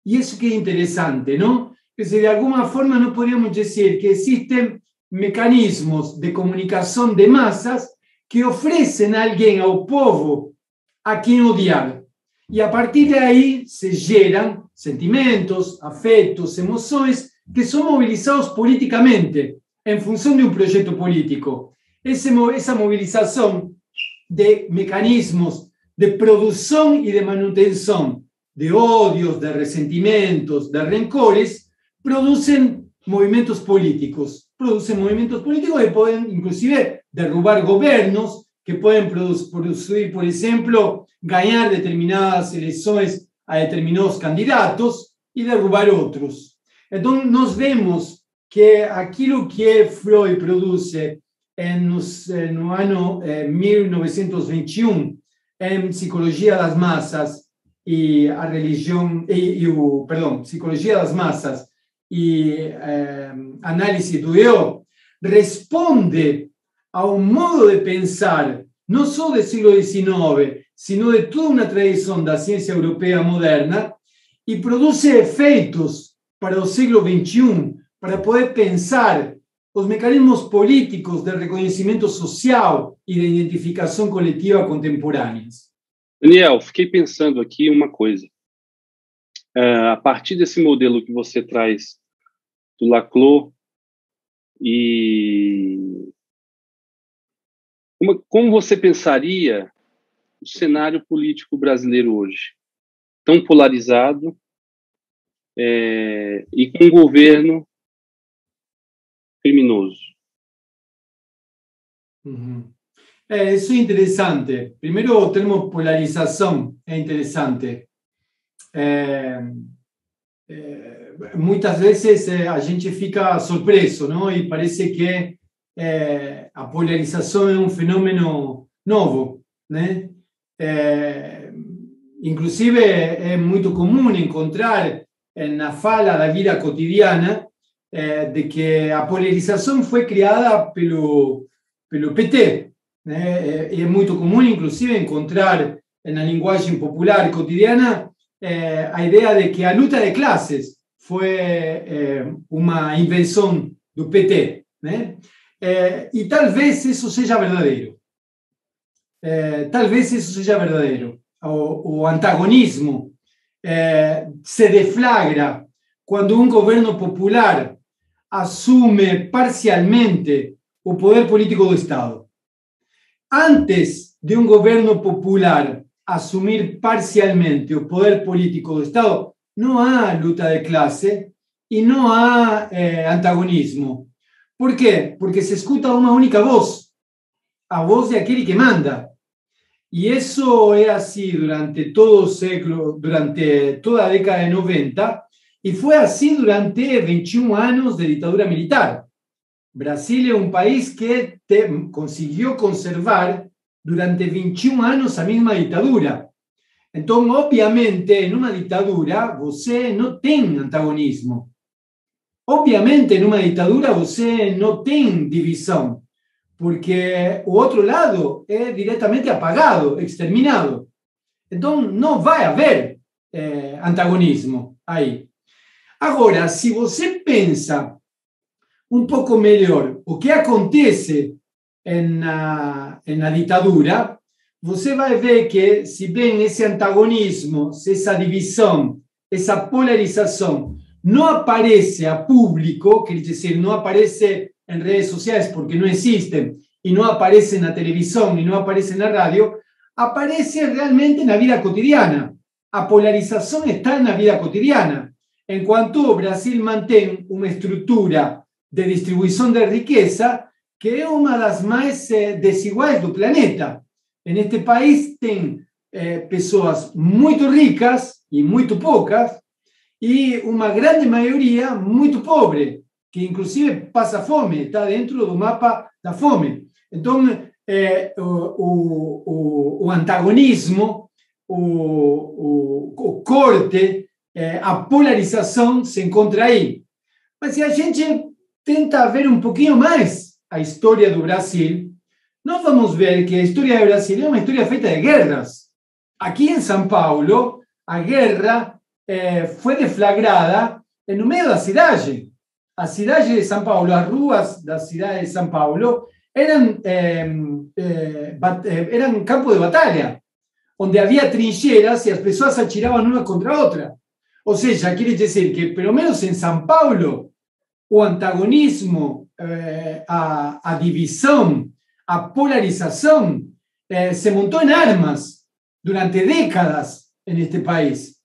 E isso que é interessante, não? Quer dizer, de alguma forma não podemos dizer que existem mecanismos de comunicação de massas que oferecem alguém ao povo a quem odiar. E a partir daí se geram sentimentos, afetos, emoções que são movilizados politicamente em função de um projeto político. Essa mobilização de mecanismos de produção e de manutenção de ódios, de ressentimentos, de rencores, produzem movimentos políticos. Producen movimentos políticos que podem, inclusive, derrubar governos, que podem produzir, por exemplo, ganhar determinadas eleições a determinados candidatos e derrubar outros. Então, nós vemos que aquilo que Freud produz no ano 1921, em Psicologia das Massas e a religião, Psicologia das Massas e Análise do Eu, responde a um modo de pensar, não só do século XIX, sino de toda uma tradição da ciência europeia moderna, e produz efeitos para o século XXI, para poder pensar os mecanismos políticos de reconhecimento social e de identificação coletiva contemporâneas.
Daniel, fiquei pensando aqui uma coisa. A partir desse modelo que você traz do Laclau, e como você pensaria o cenário político brasileiro hoje? Tão polarizado e com um governo criminoso.
Isso é interessante. Primeiro, o termo polarização é interessante. Muitas vezes a gente fica surpreso, não? E parece que a polarização é um fenômeno novo, né? Inclusive, é muito comum encontrar na fala da vida cotidiana de que a polarização foi criada pelo PT. Né? É muito comum, inclusive, encontrar na linguagem popular cotidiana a ideia de que a luta de classes foi uma invenção do PT. Né? E talvez isso seja verdadeiro. tal vez eso sea verdadero, o antagonismo, se deflagra cuando un gobierno popular asume parcialmente o poder político do Estado. Antes de un gobierno popular asumir parcialmente o poder político do Estado, no hay lucha de clase y no hay antagonismo. ¿Por qué? Porque se escucha una única voz, a voz de aquel que manda. Y eso es así durante todo el século, durante toda la década de 90, y fue así durante 21 años de dictadura militar. Brasil es un país que consiguió conservar durante 21 años la misma dictadura. Entonces, obviamente, en una dictadura, você no tiene antagonismo. Obviamente, en una dictadura, você no tiene división, porque el otro lado es directamente apagado, exterminado. Entonces, no va a haber antagonismo ahí. Ahora, si você pensa un poco mejor o que acontece en la dictadura, você vai ver que, si bien ese antagonismo, esa división, esa polarización no aparece a público, quiere decir, no aparece en redes sociales porque no existen, y no aparece en la televisión y no aparece en la radio, aparece realmente en la vida cotidiana. La polarización está en la vida cotidiana. En cuanto Brasil mantiene una estructura de distribución de riqueza que es una de las más desiguales del planeta. En este país tem pessoas muito ricas e muito poucas e uma grande maioria muito pobre, que inclusive passa fome, está dentro do mapa da fome. Então, o antagonismo, o corte, a polarização se encontra aí. Mas se a gente tenta ver um pouquinho mais a história do Brasil, nós vamos ver que a história do Brasil é uma história feita de guerras. Aqui em São Paulo, a guerra foi deflagrada no meio da cidade. A cidade de São Paulo, as ruas da cidade de São Paulo eram campo de batalha, onde havia trincheiras e as pessoas atiravam uma contra a outra. Ou seja, quer dizer que, pelo menos em São Paulo, o antagonismo, a divisão, a polarización se montó en armas durante décadas en este país.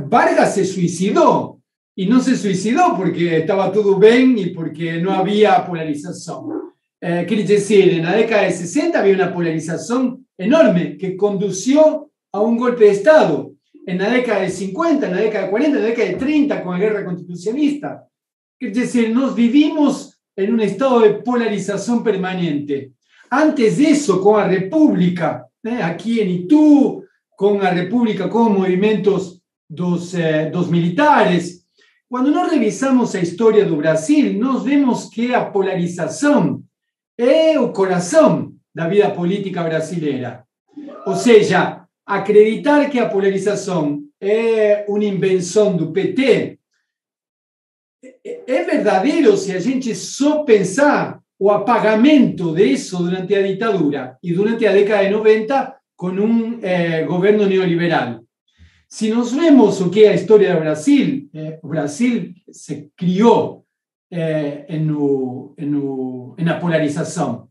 Vargas se suicidó, y no se suicidó porque estaba todo bien y porque no había polarización. Quiere decir, en la década de 60 había una polarización enorme que condució a un golpe de Estado. En la década de 50, en la década de 40, en la década de 30 con la guerra constitucionalista. Quiere decir, nos vivimos en un estado de polarización permanente. Antes de eso, con la República, aquí en Itu, con la República, con movimientos dos militares, cuando nos revisamos la historia do Brasil, nos vemos que la polarización es el corazón de la vida política brasileira. O sea, acreditar que la polarización es una invención do PT é verdadeiro se a gente só pensar o apagamento disso durante a ditadura e durante a década de 90 com um governo neoliberal. Se nós vemos o que é a história do Brasil, o Brasil se criou na polarização.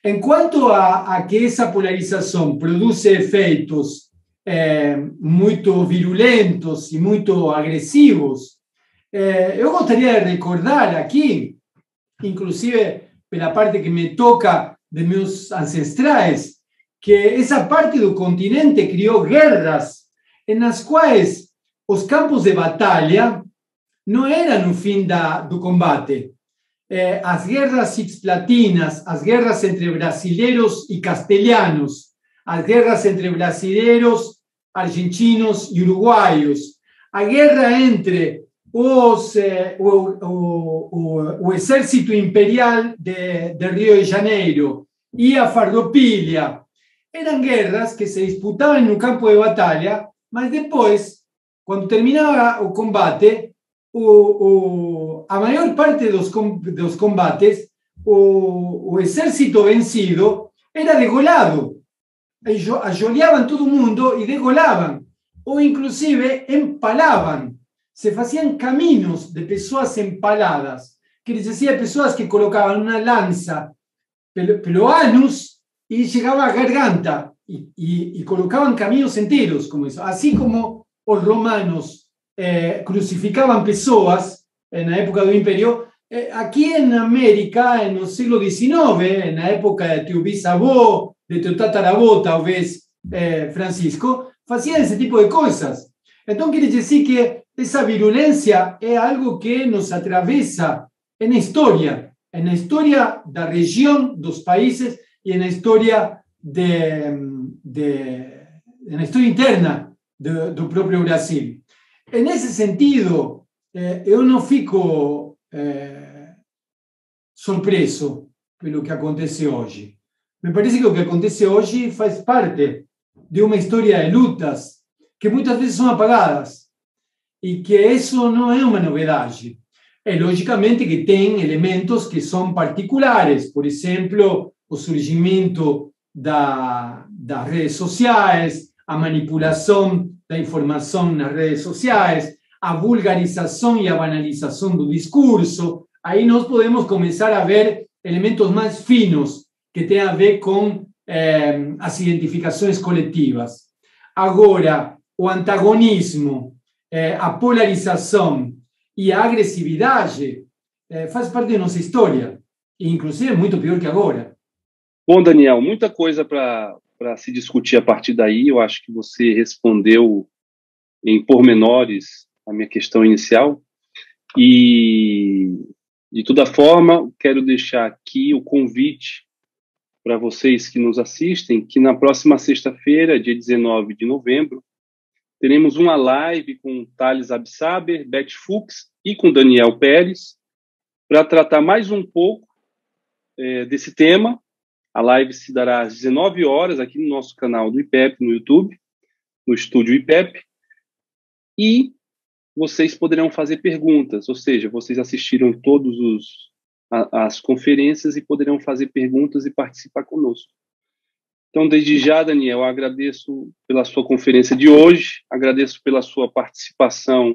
Enquanto a que essa polarização produz efeitos muito virulentos e muito agressivos, eu gostaria de recordar aqui, inclusive pela parte que me toca de meus ancestrais, que essa parte do continente criou guerras nas quais os campos de batalha não eram o fim do combate. As guerras cisplatinas, as guerras entre brasileiros e castelhanos, as guerras entre brasileiros, argentinos e uruguaios, a guerra entre o exército imperial de Rio de Janeiro e a Farroupilha eram guerras que se disputavam no campo de batalha, mas depois, quando terminava o combate, a maior parte dos combates, o exército vencido era degolado. Ajoleaban todo el mundo y degolaban, o inclusive empalaban. Se hacían caminos de personas empaladas, que les decía personas que colocaban una lanza pelo anus y llegaba a garganta y colocaban caminos enteros, como eso. Así como los romanos crucificaban personas en la época del imperio, aquí en América, en el siglo XIX, en la época de tu bisavó, de tu tataravó, tal vez, Francisco, hacían ese tipo de cosas. Entonces quiere decir que esa virulencia es algo que nos atraviesa en la historia de la región, de los países y en la historia en la historia interna del propio Brasil. En ese sentido, yo no fico sorpreso pelo que acontece hoje. Me parece que o que acontece hoje faz parte de uma história de lutas que muitas vezes são apagadas e que isso não é uma novidade. É logicamente que tem elementos que são particulares, por exemplo, o surgimento das redes sociais, a manipulação da informação nas redes sociais, a vulgarização e a banalização do discurso. Aí nós podemos começar a ver elementos mais finos que têm a ver com as identificações coletivas. Agora, o antagonismo, a polarização e a agressividade faz parte da nossa história, e inclusive é muito pior que agora.
Bom, Daniel, muita coisa para se discutir a partir daí. Eu acho que você respondeu em pormenores a minha questão inicial. E, de toda forma, quero deixar aqui o convite para vocês que nos assistem, que na próxima sexta-feira, dia 19 de novembro, teremos uma live com Thales Absaber, Beth Fuchs e com Daniel Pérez, para tratar mais um pouco desse tema. A live se dará às 19 horas aqui no nosso canal do IPEP, no YouTube, no estúdio IPEP, e vocês poderão fazer perguntas, ou seja, vocês assistiram todas as conferências e poderão fazer perguntas e participar conosco. Então, desde já, Daniel, eu agradeço pela sua conferência de hoje, agradeço pela sua participação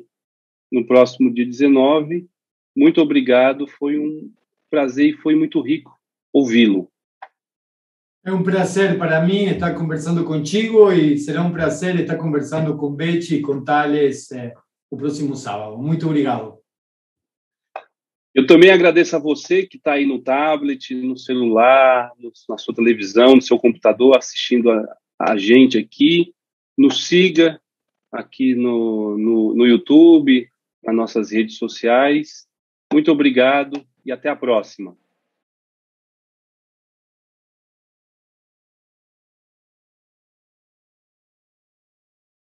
no próximo dia 19. Muito obrigado, foi um prazer e foi muito rico ouvi-lo.
É um prazer para mim estar conversando contigo e será um prazer estar conversando com Beth e com Thales o próximo sábado. Muito obrigado.
Eu também agradeço a você que está aí no tablet, no celular, na sua televisão, no seu computador, assistindo a gente aqui. Nos siga aqui no YouTube, nas nossas redes sociais. Muito obrigado e até a próxima.